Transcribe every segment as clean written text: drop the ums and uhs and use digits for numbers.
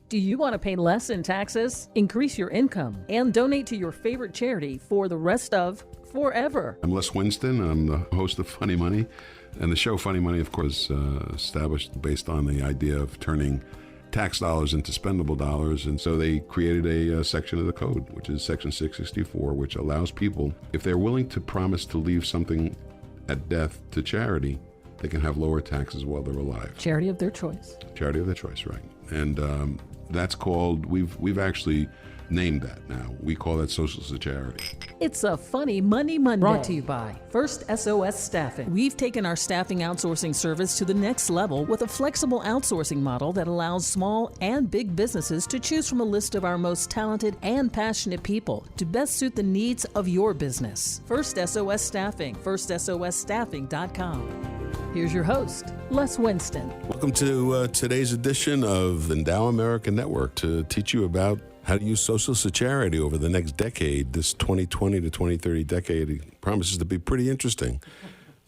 Do you want to pay less in taxes, increase your income, and donate to your favorite charity for the rest of forever? I'm Les Winston. I'm the host of Funny Money. And the show Funny Money, of course, established based on the idea of turning tax dollars into spendable dollars. And so they created a section of the code, which is Section 664, which allows people, if they're willing to promise to leave something at death to charity, they can have lower taxes while they're alive. Charity of their choice. Charity of their choice, right. And that's called, we've actually named that now. We call that social security. It's a Funny Money Monday. Brought to you by First SOS Staffing. We've taken our staffing outsourcing service to the next level with a flexible outsourcing model that allows small and big businesses to choose from a list of our most talented and passionate people to best suit the needs of your business. First SOS Staffing, firstsosstaffing.com. Here's your host, Les Winston. Welcome to today's edition of the Endow America Network to teach you about how to use social security over the next decade. This 2020 to 2030 decade promises to be pretty interesting.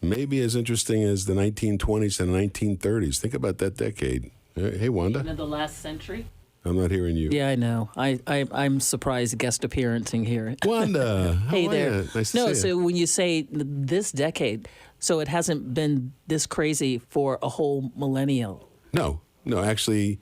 Maybe as interesting as the 1920s and 1930s. Think about that decade. Hey, Wanda. End of the last century. I'm not hearing you. Yeah, I know. I'm surprised guest appearancing here. Wanda, how hey are there. you? Nice to see you. So when you say this decade, so it hasn't been this crazy for a whole millennial. No, actually,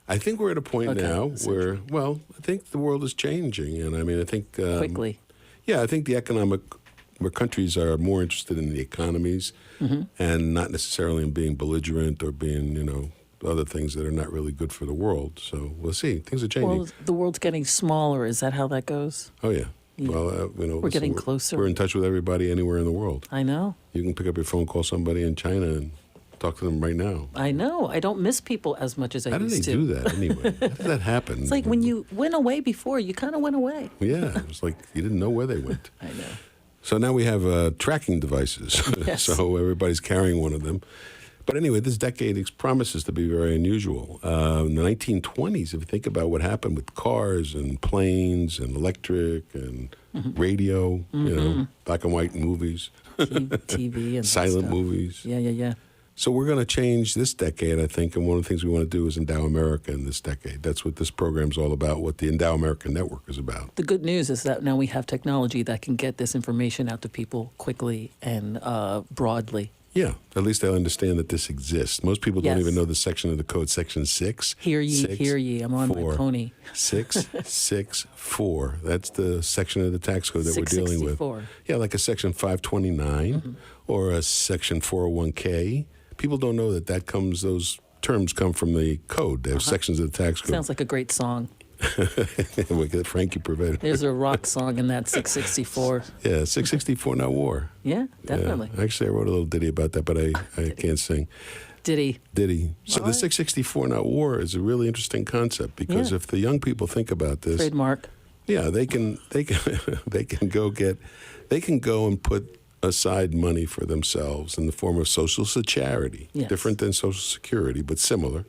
I think we're at a point now where, I think the world is changing. And I mean, I think... quickly. Yeah, I think where countries are more interested in the economies and not necessarily in being belligerent or being, other things that are not really good for the world. So we'll see. Things are changing. Well, the world's getting smaller. Is that how that goes? Oh, yeah. Well, we're getting closer. We're in touch with everybody anywhere in the world. I know. You can pick up your phone, call somebody in China, and talk to them right now. I know. I don't miss people as much as I used to. How do they do that anyway? How did that happen? It's like when you went away before, you kind of went away. Yeah. It was like you didn't know where they went. I know. So now we have tracking devices. Yes. So everybody's carrying one of them. But anyway, this decade promises to be very unusual. In the 1920s, if you think about what happened with cars and planes and electric and radio, black and white movies. TV and silent stuff. Movies. Yeah. So we're going to change this decade, I think, and one of the things we want to do is Endow America in this decade. That's what this program's all about, what the Endow America Network is about. The good news is that now we have technology that can get this information out to people quickly and broadly. Yeah, at least they'll understand that this exists. Most people don't even know the section of the code, Section 6. Hear ye, I'm on my pony. 664. That's the section of the tax code that we're dealing with. Yeah, like a Section 529 or a Section 401k. People don't know that those terms come from the code. They have sections of the tax code. Sounds like a great song. We get Frankie Preventer. There's a rock song in that 664. Yeah, 664 Not War. Yeah, definitely. Yeah. Actually, I wrote a little ditty about that, but I can't sing. Ditty. So the 664 Not War is a really interesting concept because if the young people think about this, trademark. Yeah, they can go and put aside money for themselves in the form of social security, different than Social Security, but similar.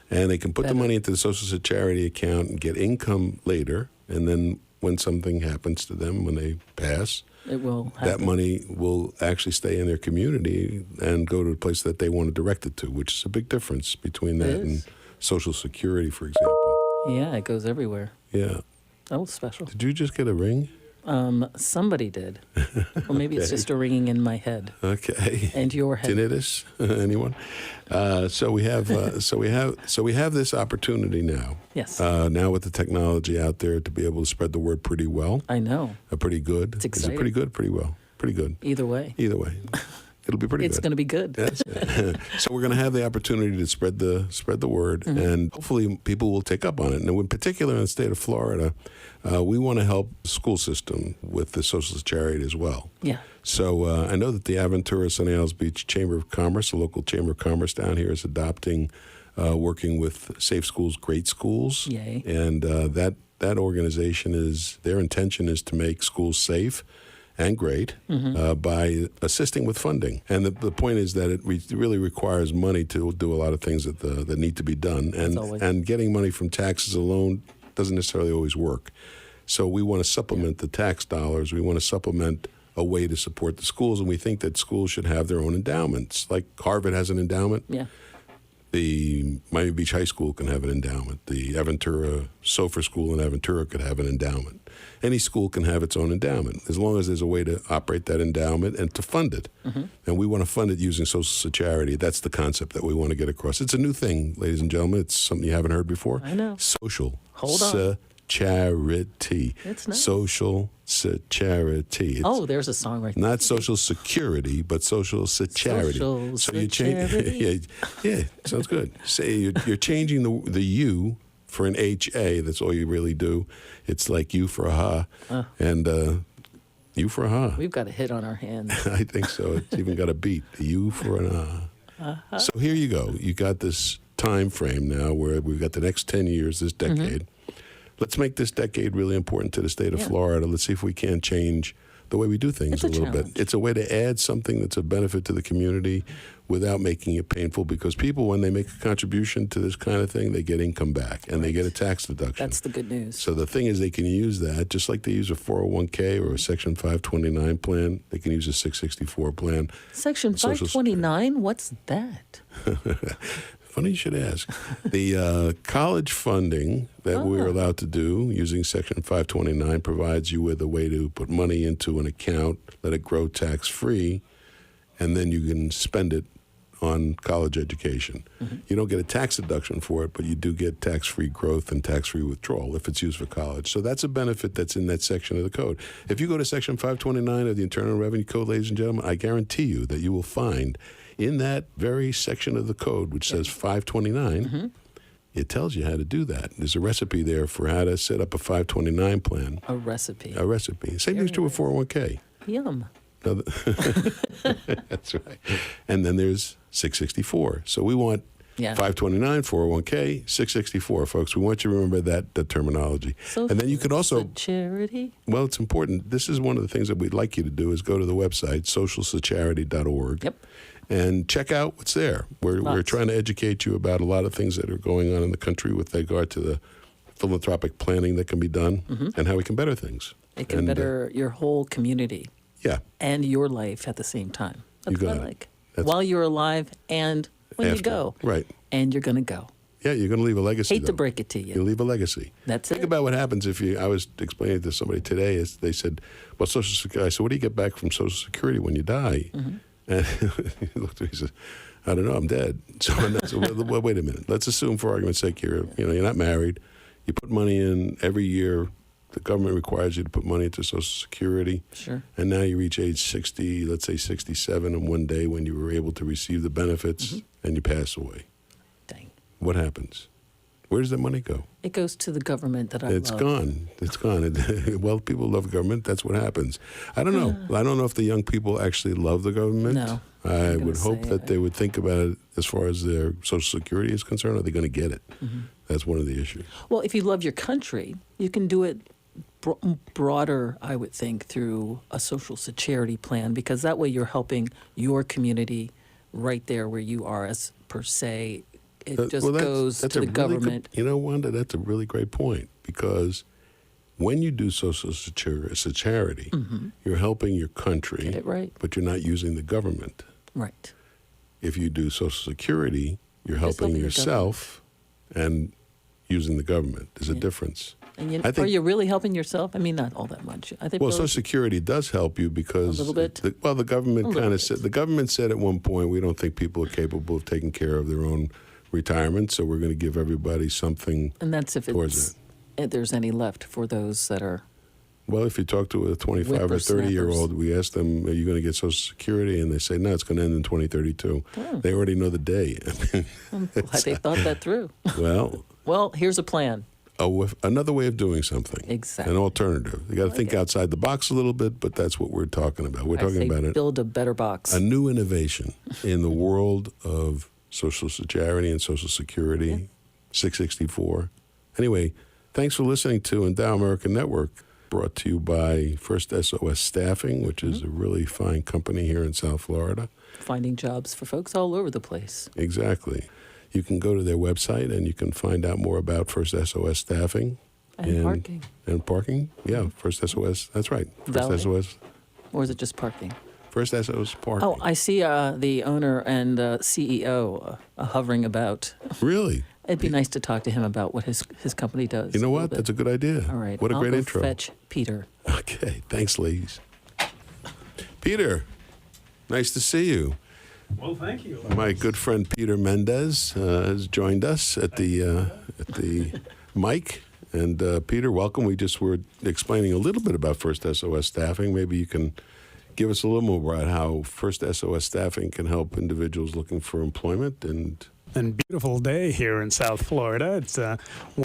And they can put the money into the Social Security account and get income later. And then when something happens to them, when they pass, that money will actually stay in their community and go to a place that they want to direct it to, which is a big difference between that and Social Security, for example. Yeah, it goes everywhere. Yeah. That was special. Did you just get a ring? Somebody did. Or maybe it's just a ringing in my head. Okay. And your head. Tinnitus? Anyone? So we have this opportunity now. Yes. Now with the technology out there to be able to spread the word pretty well. I know. Pretty good. It's exciting. Is it pretty good? Pretty well. Pretty good. Either way. It'll be pretty good. It's going to be good. Yes. So we're going to have the opportunity to spread the word, and hopefully people will take up on it. And in particular, in the state of Florida, we want to help the school system with the social charity as well. Yeah. So I know that the Aventura Sunny Isles Beach Chamber of Commerce, the local Chamber of Commerce down here, is adopting, working with Safe Schools, Great Schools. Yay. And that organization their intention is to make schools safe and great by assisting with funding. And the point is that it really requires money to do a lot of things that need to be done. And getting money from taxes alone doesn't necessarily always work. So we want to supplement the tax dollars. We want to supplement a way to support the schools. And we think that schools should have their own endowments. Like Harvard has an endowment. Yeah. The Miami Beach High School can have an endowment. The Aventura Sofer School in Aventura could have an endowment. Any school can have its own endowment, as long as there's a way to operate that endowment and to fund it. And we want to fund it using social security. That's the concept that we want to get across. It's a new thing, ladies and gentlemen. It's something you haven't heard before. I know. Social Hold on. security. It's nice. Social security. There's a song right there. Not social security, but social security. Social So you change. security. yeah, sounds good. Say you're changing the U for an HA. That's all you really do. It's like U for a ha, and U for a ha. We've got a hit on our hands. I think so. It's even got a beat. A U for an ah. So here you go. You got this time frame now where we've got the next 10 years, this decade. Let's make this decade really important to the state of Florida. Let's see if we can change the way we do things a little challenge. bit. It's a way to add something that's a benefit to the community without making it painful, because people, when they make a contribution to this kind of thing, they get income back and they get a tax deduction. That's the good news. So the thing is, they can use that just like they use a 401k or a Section 529 plan. They can use a 664 plan. Section Social 529, what's that? Funny you should ask. The college funding that we're allowed to do using Section 529 provides you with a way to put money into an account, let it grow tax-free, and then you can spend it on college education. You don't get a tax deduction for it, but you do get tax-free growth and tax-free withdrawal if it's used for college. So that's a benefit that's in that section of the code. If you go to Section 529 of the Internal Revenue Code, ladies and gentlemen, I guarantee you that you will find in that very section of the code, which says 529, it tells you how to do that. There's a recipe there for how to set up a 529 plan. A recipe. A recipe. Same thing's true with 401k. Yum. That's right. And then there's 664. So we want 529, 401k, 664, folks. We want you to remember that terminology. Social and then you could also security. Well, it's important. This is one of the things that we'd like you to do is go to the website, socialsecurity.org. Yep. And check out what's there. We're trying to educate you about a lot of things that are going on in the country with regard to the philanthropic planning that can be done and how we can better things. It can better your whole community. Yeah. And your life at the same time. That's You what got I it. like. That's While you're alive and when you after. go. Right. And you're going to go. Yeah, you're going to leave a legacy. Hate to break it to you. You'll leave a legacy. That's Think it. about what happens if you. I was explaining to somebody today. Is they said, "Well, Social Security." I said, "What do you get back from Social Security when you die?" And he looked at me and said, "I don't know. I'm dead." So I said, well, wait a minute. Let's assume, for argument's sake, you're not married. You put money in every year. The government requires you to put money into Social Security. Sure. And now you reach age 60, let's say 67, and one day when you were able to receive the benefits and you pass away. Dang. What happens? Where does that money go? It goes to the government that I It's love. gone. It's gone. Well, people love government. That's what happens. I don't know. I don't know if the young people actually love the government. No. I would hope say that they would think about it as far as their Social Security is concerned. Are they going to get it? That's one of the issues. Well, if you love your country, you can do it broader, I would think, through a social security plan, because that way you're helping your community right there where you are, as per se. It just goes to the government. You know, Wanda, that's a really great point, because when you do Social Security, you're helping your country, Get it right. but you're not using the government. Right. If you do Social Security, you're Just helping helping the yourself and using the government. There's a difference. And I think- are you really helping yourself? I mean, not all that much. I think Well, really- Social Security does help you because A little bit? The government A little kind of bit. said at one point, we don't think people are capable of taking care of their own retirement, so we're going to give everybody something. and that's if towards if there's any left for those that are. Well, if you talk to a 25 or 30-year-old, we ask them, "Are you going to get Social Security?" And they say, "No, it's going to end in 2032." They already know the day. I'm glad they thought that through. Well, here's a plan. another way of doing something. Exactly. An alternative. You got to think outside the box a little bit, but that's what we're talking about. We're talking about it. Build a better box. A new innovation in the world of Social Security and Social Security, 664. Anyway, thanks for listening to Endow America Network, brought to you by First SOS Staffing, which is a really fine company here in South Florida. Finding jobs for folks all over the place. Exactly. You can go to their website and you can find out more about First SOS Staffing. And parking. And parking, yeah, First SOS, that's right. First Valet. SOS. Or is it just parking? First SOS parking. Oh, I see the owner and CEO hovering about. Really? It'd be nice to talk to him about what his company does. You know what? That's a good idea. All right. What a I'll great go intro. Fetch Peter. Okay. Thanks, ladies. Peter, nice to see you. Well, thank you. My good friend Peter Mendez has joined us at the mic. And Peter, welcome. We just were explaining a little bit about First SOS staffing. Maybe you can give us a little more about how First SOS staffing can help individuals looking for employment and Beautiful day here in South Florida. It's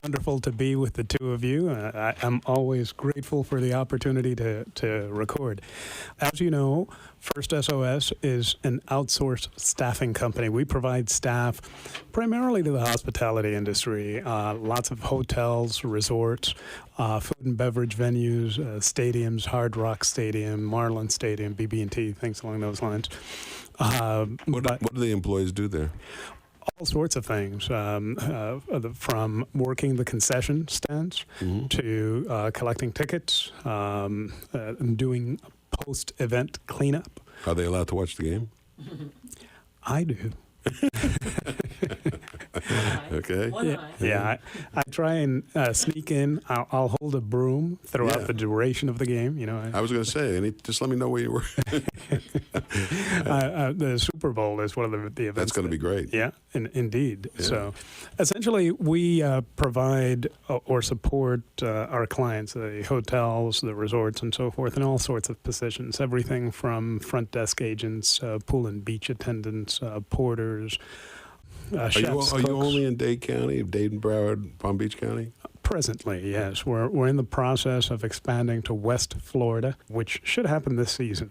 wonderful to be with the two of you. I'm always grateful for the opportunity to record. As you know, First SOS is an outsourced staffing company. We provide staff primarily to the hospitality industry, lots of hotels, resorts, food and beverage venues, stadiums, Hard Rock Stadium, Marlin Stadium, BB&T, things along those lines. what do the employees do there? All sorts of things, from working the concession stands to collecting tickets, doing post-event cleanup. Are they allowed to watch the game? I do. Okay. Yeah. I try and sneak in. I'll hold a broom throughout the duration of the game. You know. I was going to say, just let me know where you were. The Super Bowl is one of the events. That's going to be great. Yeah, indeed. Yeah. So, essentially, we provide or support our clients, the hotels, the resorts, and so forth, in all sorts of positions. Everything from front desk agents, pool and beach attendants, porters. Chefs, Are you cooks. only in Dade County, Dade and Broward, Palm Beach County? Presently, yes. We're in the process of expanding to West Florida, which should happen this season.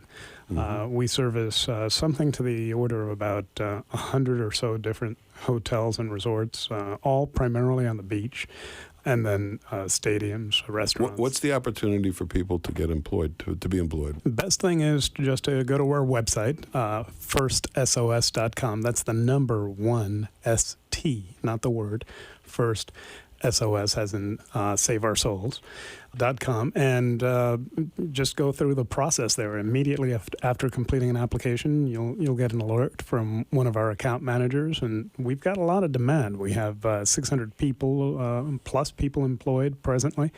We service something to the order of about 100 or so different hotels and resorts, all primarily on the beach, and then stadiums, restaurants. What's the opportunity for people to get employed, to be employed? The best thing is just to go to our website, firstsos.com. That's the number 1 ST, not the word, first SOS as in Save Our Souls.com, and just go through the process there. Immediately after completing an application, you'll get an alert from one of our account managers, and we've got a lot of demand. We have 600 people plus people employed presently.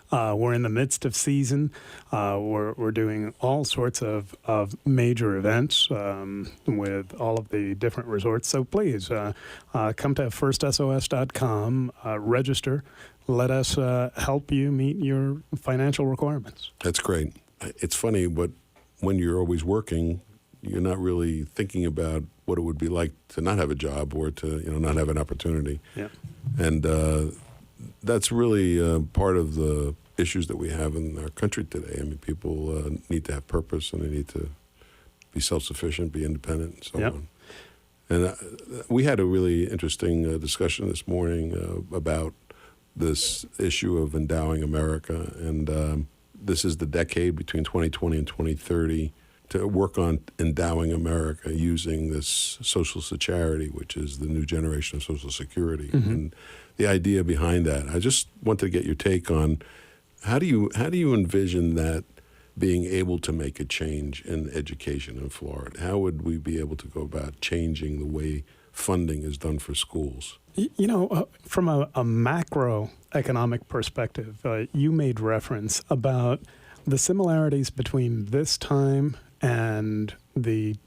We're in the midst of season. We're doing all sorts of major events with all of the different resorts. So please come to firstsos.com, register. Let us help you meet your financial requirements. That's great. It's funny, but when you're always working, you're not really thinking about what it would be like to not have a job or to not have an opportunity. Yeah. And that's really part of the issues that we have in our country today. I mean, people need to have purpose, and they need to be self-sufficient, be independent, and so on. And we had a really interesting discussion this morning about this issue of endowing America, and this is the decade between 2020 and 2030 to work on endowing America using this social security, which is the new generation of Social Security. And the idea behind that, I just wanted to get your take on how do you envision that being able to make a change in education in Florida? How would we be able to go about changing the way funding is done for schools? From a macroeconomic perspective, you made reference about the similarities between this time and the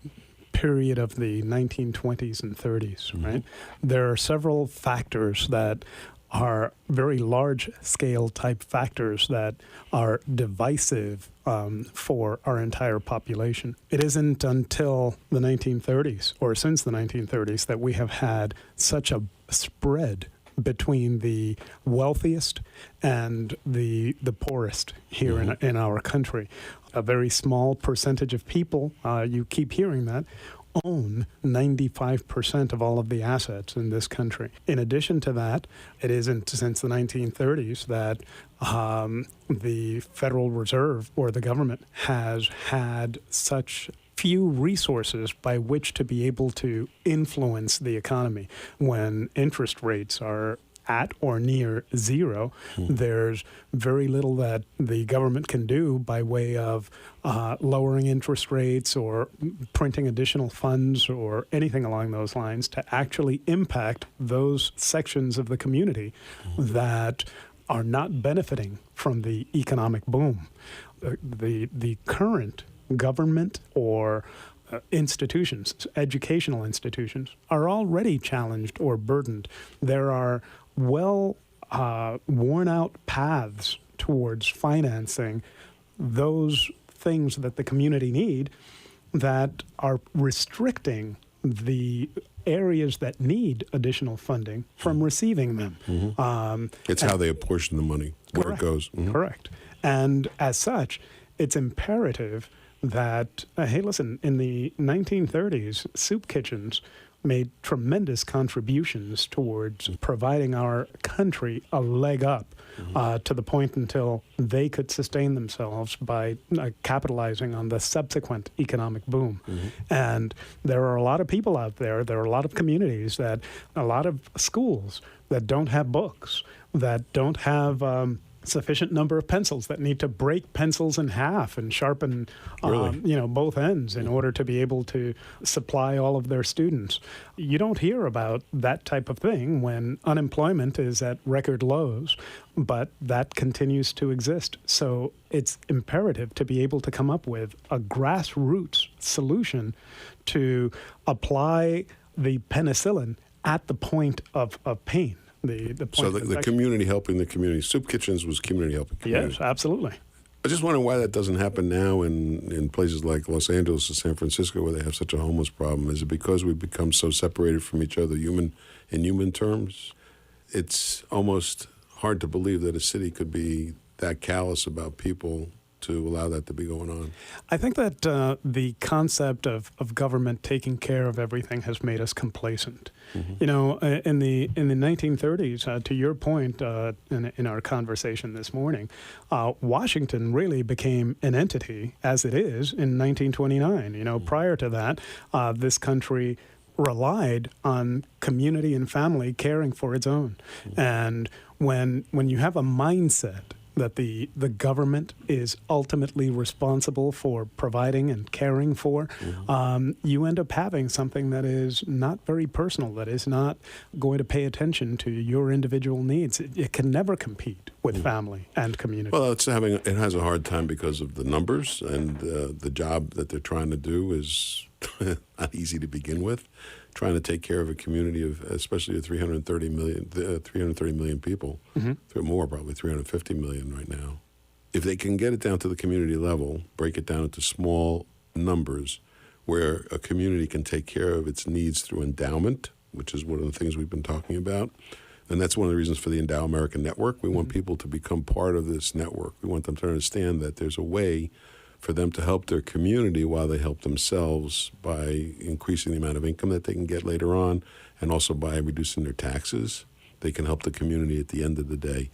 period of the 1920s and 30s, right? There are several factors that are very large-scale type factors that are divisive for our entire population. It isn't until the 1930s or since the 1930s that we have had such a spread between the wealthiest and the poorest here in our country. A very small percentage of people, you keep hearing that, own 95% of all of the assets in this country. In addition to that, it isn't since the 1930s that the Federal Reserve or the government has had such few resources by which to be able to influence the economy when interest rates are at or near zero. There's very little that the government can do by way of lowering interest rates or printing additional funds or anything along those lines to actually impact those sections of the community that are not benefiting from the economic boom. The current government or institutions, educational institutions, are already challenged or burdened. There are worn out paths towards financing those things that the community need that are restricting the areas that need additional funding from receiving them. It's how they apportion the money, where it goes. Correct. And as such, it's imperative that, hey, listen, in the 1930s, soup kitchens made tremendous contributions towards providing our country a leg up to the point until they could sustain themselves by capitalizing on the subsequent economic boom. And there are a lot of people out there, there are a lot of communities, that a lot of schools that don't have books, that don't have sufficient number of pencils, that need to break pencils in half and sharpen both ends in order to be able to supply all of their students. You don't hear about that type of thing when unemployment is at record lows, but that continues to exist. So it's imperative to be able to come up with a grassroots solution to apply the penicillin at the point of pain. So the community helping the community. Soup kitchens was community helping community. Yes, absolutely. I just wonder why that doesn't happen now in places like Los Angeles or San Francisco, where they have such a homeless problem. Is it because we've become so separated from each other in human terms? It's almost hard to believe that a city could be that callous about people to allow that to be going on. I think that the concept of government taking care of everything has made us complacent. You know, in the 1930s, to your point in our conversation this morning, Washington really became an entity as it is in 1929. You know, prior to that, this country relied on community and family caring for its own. And when you have a mindset that the government is ultimately responsible for providing and caring for, you end up having something that is not very personal, that is not going to pay attention to your individual needs. It can never compete with family and community. Well, it has a hard time because of the numbers, and the job that they're trying to do is not easy to begin with. Trying to take care of a community of, especially 330 million people, more, probably 350 million right now. If they can get it down to the community level, break it down into small numbers where a community can take care of its needs through endowment, which is one of the things we've been talking about. And that's one of the reasons for the Endow America network. We want people to become part of this network. We want them to understand that there's a way for them to help their community while they help themselves by increasing the amount of income that they can get later on, and also by reducing their taxes. They can help the community at the end of the day.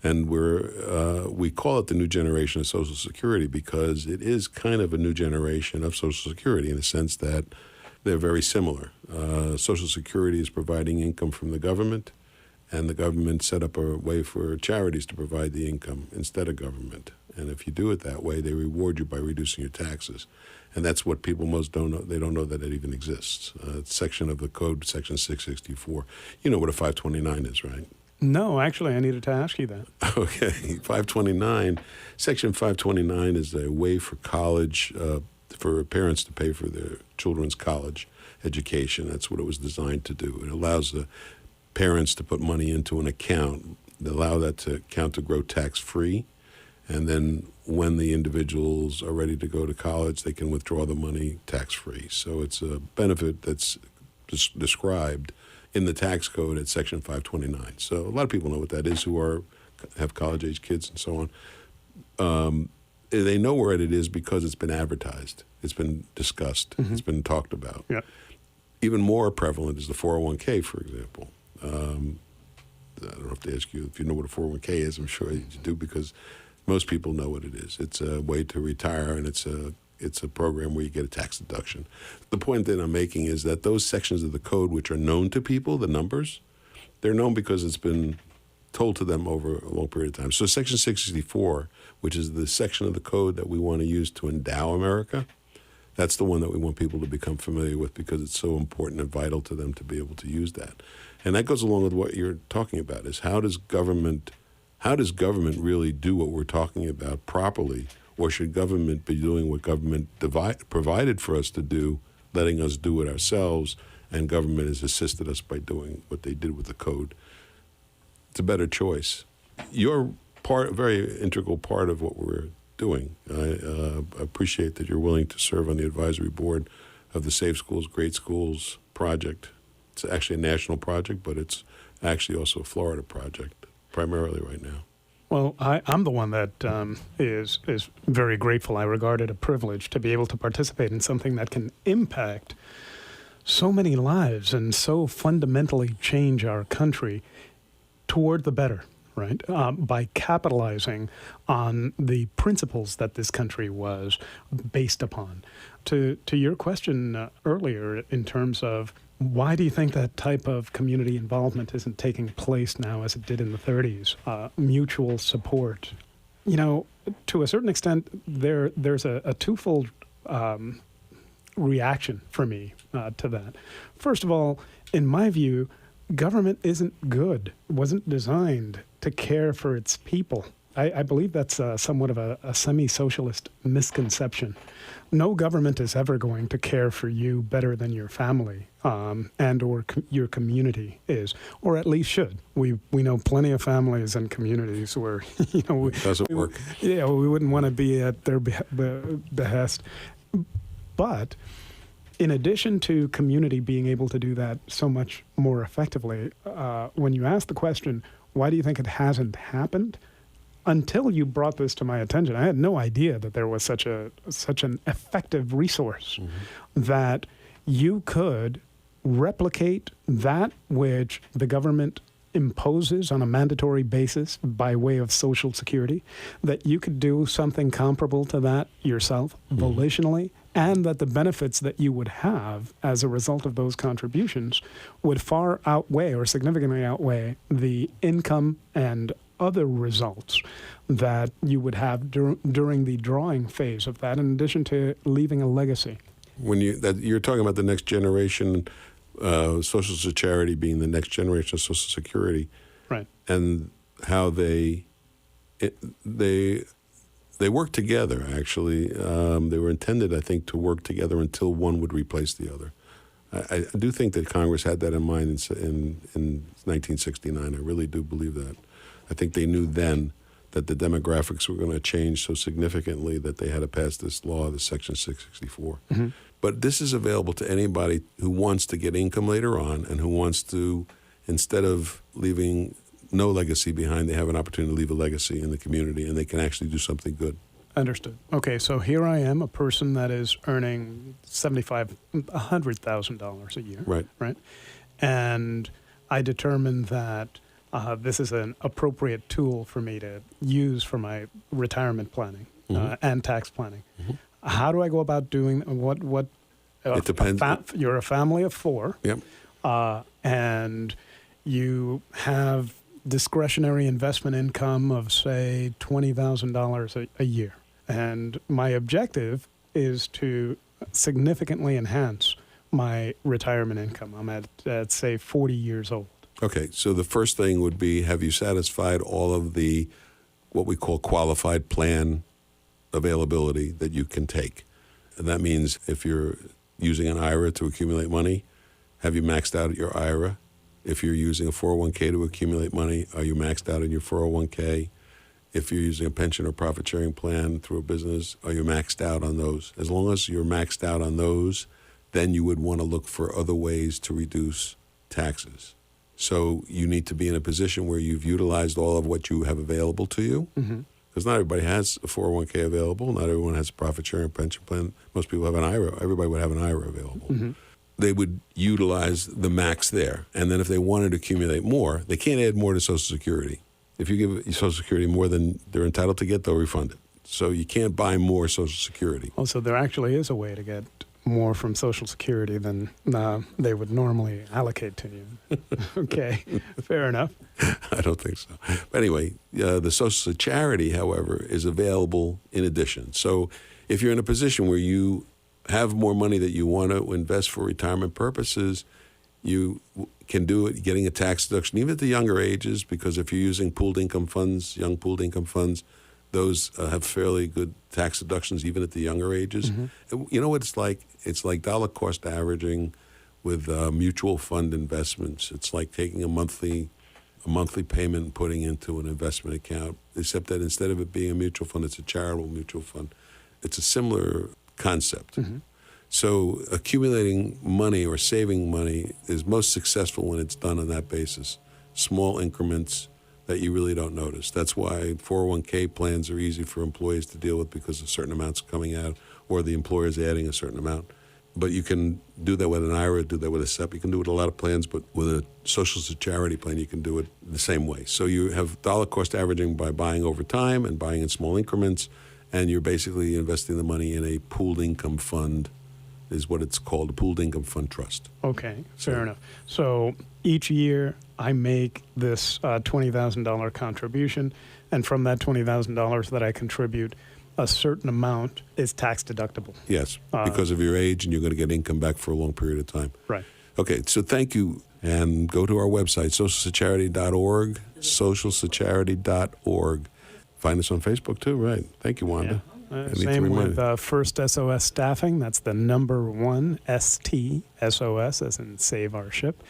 And we call it the new generation of Social Security because it is kind of a new generation of Social Security in the sense that they're very similar. Social Security is providing income from the government, and the government set up a way for charities to provide the income instead of government. And if you do it that way, they reward you by reducing your taxes. And that's what people most don't know. They don't know that it even exists. It's section of the code, section 664. You know what a 529 is, right? No, actually, I needed to ask you that. Okay. 529, section 529 is a way for college, for parents to pay for their children's college education. That's what it was designed to do. It allows the parents to put money into an account, allow that account to grow tax-free. And then when the individuals are ready to go to college, they can withdraw the money tax-free. So it's a benefit that's described in the tax code at Section 529. So a lot of people know what that is who have college-age kids and so on. They know where it is because it's been advertised. It's been discussed. It's been talked about. Yeah. Even more prevalent is the 401k, for example. I don't have to ask you if you know what a 401k is. I'm sure you do because most people know what it is. It's a way to retire, and it's a program where you get a tax deduction. The point that I'm making is that those sections of the code which are known to people, the numbers, they're known because it's been told to them over a long period of time. So Section 664, which is the section of the code that we want to use to endow America, that's the one that we want people to become familiar with because it's so important and vital to them to be able to use that. And that goes along with what you're talking about, is how does government really do what we're talking about properly, or should government be doing what government provided for us to do, letting us do it ourselves, and government has assisted us by doing what they did with the code? It's a better choice. You're a very integral part of what we're doing. I appreciate that you're willing to serve on the advisory board of the Safe Schools, Great Schools project. It's actually a national project, but it's actually also a Florida project, primarily right now. Well, I'm the one that is very grateful. I regard it a privilege to be able to participate in something that can impact so many lives and so fundamentally change our country toward the better, right? By capitalizing on the principles that this country was based upon. To your question earlier in terms of why do you think that type of community involvement isn't taking place now as it did in the 30s? Mutual support. You know, to a certain extent, there's a twofold reaction for me to that. First of all, in my view, government isn't good, wasn't designed to care for its people. I believe that's somewhat of a semi-socialist misconception. No government is ever going to care for you better than your family and or your community is, or at least should. We know plenty of families and communities where it doesn't work. We wouldn't want to be at their behest. But in addition to community being able to do that so much more effectively, when you ask the question, why do you think it hasn't happened? Until you brought this to my attention, I had no idea that there was such an effective resource that you could replicate that which the government imposes on a mandatory basis by way of Social Security, that you could do something comparable to that yourself volitionally, and that the benefits that you would have as a result of those contributions would far outweigh or significantly outweigh the income and other results that you would have during the drawing phase of that, in addition to leaving a legacy. When you're talking about the next generation, Social Security being the next generation of Social Security, right? And how they work together. Actually, they were intended, I think, to work together until one would replace the other. I do think that Congress had that in mind in 1969. I really do believe that. I think they knew then that the demographics were going to change so significantly that they had to pass this law, the Section 664. But this is available to anybody who wants to get income later on and who wants to, instead of leaving no legacy behind, they have an opportunity to leave a legacy in the community, and they can actually do something good. Understood. Okay, so here I am, a person that is earning $100,000 a year. Right. And I determined that this is an appropriate tool for me to use for my retirement planning and tax planning. How do I go about doing what? It depends. You're a family of four. Yep. And you have discretionary investment income of, say, $20,000 a year. And my objective is to significantly enhance my retirement income. I'm at say, 40 years old. Okay, so the first thing would be, have you satisfied all of the, what we call qualified plan availability that you can take? And that means if you're using an IRA to accumulate money, have you maxed out your IRA? If you're using a 401k to accumulate money, are you maxed out in your 401k? If you're using a pension or profit sharing plan through a business, are you maxed out on those? As long as you're maxed out on those, then you would want to look for other ways to reduce taxes. So you need to be in a position where you've utilized all of what you have available to you. Because not everybody has a 401k available. Not everyone has a profit sharing pension plan. Most people have an IRA. Everybody would have an IRA available. They would utilize the max there. And then if they wanted to accumulate more, they can't add more to Social Security. If you give Social Security more than they're entitled to get, they'll refund it. So you can't buy more Social Security. Also, there actually is a way to get more from Social Security than they would normally allocate to you. Okay, fair enough. I don't think so. But anyway, the Social Security, however, is available in addition. So if you're in a position where you have more money that you want to invest for retirement purposes, you can do it getting a tax deduction, even at the younger ages, because if you're using pooled income funds, young pooled income funds, those have fairly good tax deductions even at the younger ages. Mm-hmm. You know what it's like? It's like dollar cost averaging with mutual fund investments. It's like taking a monthly payment and putting into an investment account, except that instead of it being a mutual fund, it's a charitable mutual fund. It's a similar concept. Mm-hmm. So accumulating money or saving money is most successful when it's done on that basis. Small increments that you really don't notice. That's why 401k plans are easy for employees to deal with because a certain amount's coming out or the employer's adding a certain amount. But you can do that with an IRA, do that with a SEP. You can do it with a lot of plans, but with a Social Security plan, you can do it the same way. So you have dollar cost averaging by buying over time and buying in small increments, and you're basically investing the money in a pooled income fund, is what it's called, a pooled income fund trust. Okay, fair enough. So each year I make this $20,000 contribution, and from that $20,000 that I contribute, a certain amount is tax deductible. Yes, because of your age, and you're going to get income back for a long period of time. Right. Okay, so thank you, and go to our website, socialsecurity.org, socialsecurity.org. Find us on Facebook too, right? Thank you, Wanda. Yeah. Same with First SOS Staffing. That's the number 1 STSOS, as in Save Our Ship,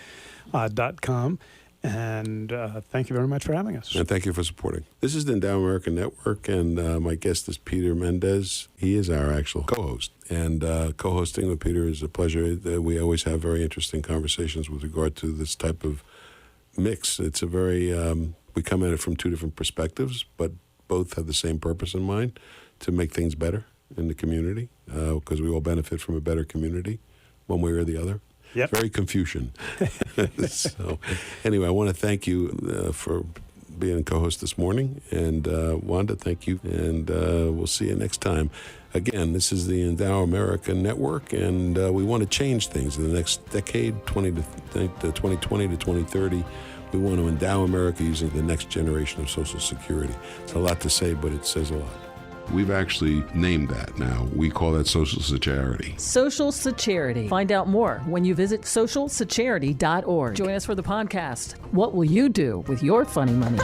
.com. And thank you very much for having us. And thank you for supporting. This is the Endow America Network, and my guest is Peter Mendez. He is our actual co-host. And co-hosting with Peter is a pleasure. We always have very interesting conversations with regard to this type of mix. It's a very, we come at it from two different perspectives, but both have the same purpose in mind, to make things better in the community, because we all benefit from a better community, one way or the other. Yep. Very Confucian. So anyway, I want to thank you for being a co-host this morning. And Wanda, thank you. And we'll see you next time. Again, this is the Endow America Network, and we want to change things in the next decade, 2020 to 2030. We want to endow America using the next generation of Social Security. It's a lot to say, but it says a lot. We've actually named that now. We call that Social Security. Social Security. Find out more when you visit socialsecurity.org. Join us for the podcast. What will you do with your funny money?